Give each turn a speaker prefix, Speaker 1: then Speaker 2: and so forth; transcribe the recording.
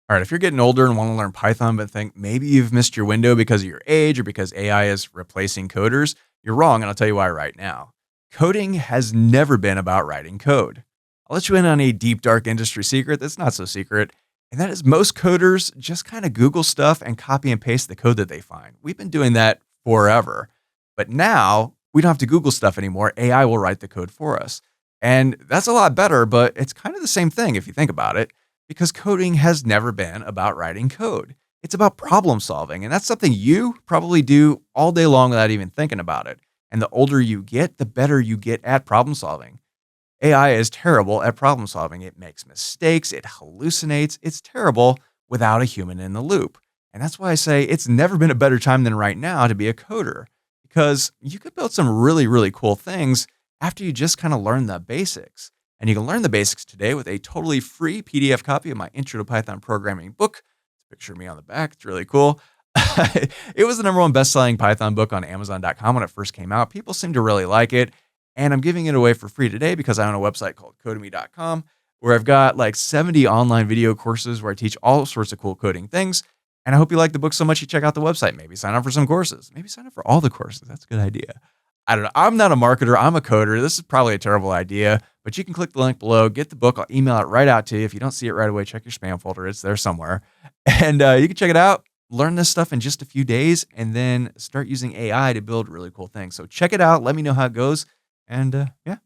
Speaker 1: All right, if you're getting older and want to learn Python, but think maybe you've missed your window because of your age or because AI is replacing coders, you're wrong, and I'll tell you why right now. Coding has never been about writing code. I'll let you in on a deep, dark industry secret that's not so secret, and that is most coders just kind of Google stuff and copy and paste the code that they find. We've been doing that forever. But now we don't have to Google stuff anymore. AI will write the code for us. And that's a lot better, but it's kind of the same thing if you think about it because coding has never been about writing code. It's about problem solving, and that's something you probably do all day long without even thinking about it. And the older you get, the better you get at problem solving. AI is terrible at problem solving. It makes mistakes, it hallucinates. It's terrible without a human in the loop. And that's why I say it's never been a better time than right now to be a coder because you could build some really, really cool things after you just kind of learn the basics. And you can learn the basics today with a totally free PDF copy of my Intro to Python Programming book. Picture me on the back. It's really cool. It was the number one best-selling Python book on Amazon.com when it first came out. People seem to really like it. And I'm giving it away for free today because I own a website called Codemy.com where I've got like 70 online video courses where I teach all sorts of cool coding things. And I hope you like the book so much you check out the website. Maybe sign up for some courses. Maybe sign up for all the courses. That's a good idea. I don't know. I'm not a marketer. I'm a coder. This is probably a terrible idea, but you can click the link below, get the book. I'll email it right out to you. If you don't see it right away, check your spam folder. It's there somewhere. And you can check it out, learn this stuff in just a few days, and then start using AI to build really cool things. So check it out. Let me know how it goes. And yeah,